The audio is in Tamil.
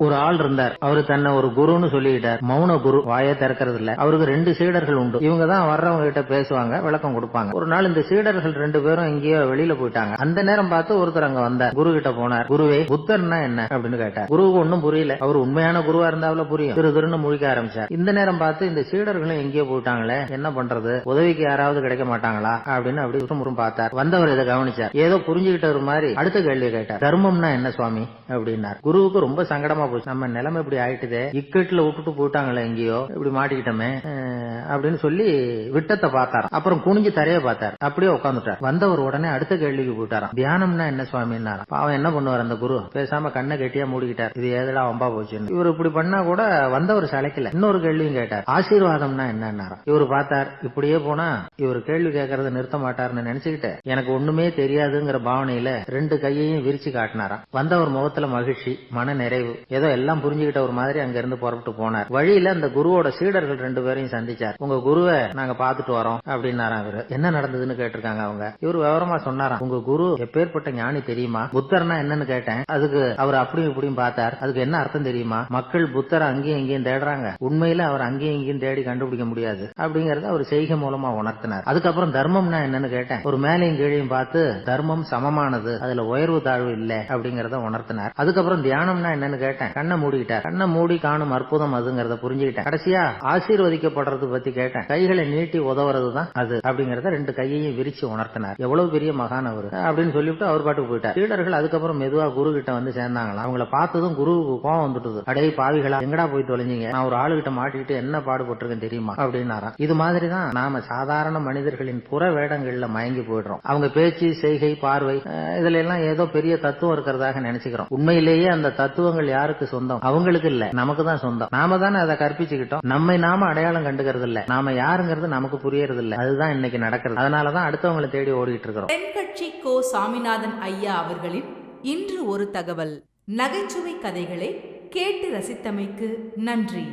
ஒரு ஆள் இருந்தார். அவரு தன்னை ஒரு குருன்னு சொல்லிக்கிட்டார். மௌன குரு, வாயை திறக்கிறது இல்ல. அவருக்கு 2 சீடர்கள் உண்டு. இவங்க தான் வர்றவங்க கிட்ட பேசுவாங்க, விளக்கம் கொடுப்பாங்க. ஒரு நாள் இந்த சீடர்கள் 2 பேரும் எங்கேயோ வெளியில போயிட்டாங்க. அந்த நேரம் பார்த்து ஒருத்தர் அங்க வந்தார். குரு கிட்ட போனார். குருவே, புத்தர்னா என்ன அப்படின்னு கேட்டார். குருவுக்கு ஒன்னும் புரியல. அவர் உண்மையான குருவா இருந்தாவில புரியும். திருன்னு முழிக்க ஆரம்பிச்சார். இந்த நேரம் பார்த்து இந்த சீடர்களும் எங்கேயோ போயிட்டாங்களே, என்ன பண்றது, உதவிக்கு யாராவது கிடைக்க மாட்டாங்களா அப்படின்னு அப்படி சுற்றும் பார்த்தார். வந்தவர் இதை கவனிச்சார். ஏதோ புரிஞ்சுக்கிட்டவர் மாதிரி அடுத்த கேள்வி கேட்டார். தர்மம்னா என்ன சுவாமி அப்படின்னார். குருவுக்கு ரொம்ப சங்கடமா போச்சு. நம்ம நிலைமை இப்படி ஆயிட்டுதே, இக்கட்டுல விட்டுட்டு போயிட்டாங்களே, எங்கேயோ இப்படி மாட்டிக்கிட்டோமே அப்படின்னு சொல்லி விட்டத்தை பார்த்தார். அப்புறம் குனிஞ்சு தரைய பார்த்தார். அப்படியே உட்காந்துட்டார். வந்தவர் உடனே அடுத்த கேள்விக்கு போயிட்டாராம். தியானம்னா என்ன சுவாமின்னாராம். பாவம் என்ன பண்ணுவார் அந்த குரு, பேசாம கண்ணை கெட்டியா மூடிக்கிட்டார். இது ஏதா வம்பா போச்சுன்னு. இவர் இப்படி பண்ணா கூட வந்தவர் சளைக்கல. இன்னொரு கேள்வியும் கேட்டார். ஆசீர்வாதம்னா என்னன்னாராம். இவர் பார்த்தார். இப்படியே போனா இவர் கேள்வி கேட்கறத நிறுத்த மாட்டாருன்னு நினைச்சுக்கிட்டு எனக்கு ஒண்ணுமே தெரியாதுங்கிற பாவனையில 2 கையையும் விரிச்சு காட்டினாராம். வந்தவர் முகத்துல மகிழ்ச்சி, மன நிறைவு, ஏதோ எல்லாம் புரிஞ்சுக்கிட்ட ஒரு மாதிரி அங்க இருந்து புறப்பட்டு போனார். வழியில அந்த குருவோட சீடர்கள் 2 பேரையும் சந்திச்சார். உங்க குருவை நாங்க பாத்துட்டு வரோம் அப்படின்னாராம். இவரு என்ன நடந்ததுன்னு கேட்டிருக்காங்க அவங்க. இவரு விவரமா சொன்னாராம். உங்க குரு எப்பேற்பட்ட ஞானி தெரியுமா, புத்தர்னா என்னன்னு கேட்டேன். அதுக்கு அவர் அப்படியும் இப்படியும் பார்த்தார். அதுக்கு என்ன அர்த்தம் தெரியுமா, மக்கள் புத்தரை அங்கேயும் இங்கேயும் தேடுறாங்க, உண்மையில அவர் அங்கேயும் இங்கேயும் தேடி கண்டுபிடிக்க முடியாது அப்படிங்கறத அவர் செய்கை மூலமா உணர்த்தினார். அதுக்கப்புறம் தர்மம்னா என்னன்னு கேட்டேன். ஒரு மேலையும் கீழையும் பார்த்து தர்மம் சமமானது, அதுல உயர்வு தாழ்வு இல்ல அப்படிங்கறத உணர்த்தினார். அதுக்கப்புறம் தியானம்னா என்னன்னு கேட்டேன். கண்ணை மூடிக்கிட்டார். கண்ணை மூடி காணும் அற்புதம் அதுங்கிறத புரிஞ்சுக்கிட்டேன். கடைசியா ஆசீர்வதிக்கப்படுறது பத்தி கேட்டேன். கைகளை நீட்டி உதவுறதுதான் அது அப்படிங்கறத 2 கையையும் விரிச்சு உணர்த்தினார். எவ்வளவு பெரிய மகான் அவரு அப்படின்னு சொல்லிட்டு அவர் பாட்டுக்கு போயிட்டார். சீடர்கள் அதுக்கப்புறம் மெதுவா குரு கிட்ட வந்து சேர்ந்தாங்களா. அவங்கள பார்த்ததும் குருவுக்கு கோவம் வந்துட்டுது. அடே பாவிகளா, எங்கடா போய் தொலைஞ்சீங்க, நான் ஒரு ஆளுகிட்ட மாட்டிக்கிட்டு என்ன பாடுபட்டிருக்கேன் தெரியுமா அப்படின்னாராம். இது மாதிரிதான் நாம சாதாரண மனிதர்களின் புற வேடங்கள்ல மயங்கி போயிடுறோம். அவங்க பேச்சு, செய்கை, பார்வை, இதுல எல்லாம் ஏதோ பெரிய தத்துவம் இருக்கிறதாக நினைச்சுக்கிறோம். உண்மையிலேயே அந்த தத்துவங்கள் யாருக்கு சொந்தம், அவங்களுக்கு இல்ல, நமக்கு தான் சொந்தம். நாம தானே அதை கற்பிச்சுக்கிட்டோம். நம்மை நாம அடையாளம் கண்டுக்கிறது இல்ல, நாம யாருங்கிறது நமக்கு புரியறது இல்ல. அதுதான் இன்னைக்கு நடக்கிறது. அதனாலதான் அடுத்தவங்களை தேடி ஓடிட்டு இருக்கிறோம். தென்கட்சி கோ சாமிநாதன் ஐயா அவர்களின் இன்று ஒரு தகவல். நகைச்சுவை கதைகளை கேட்டு ரசித்தமைக்கு நன்றி.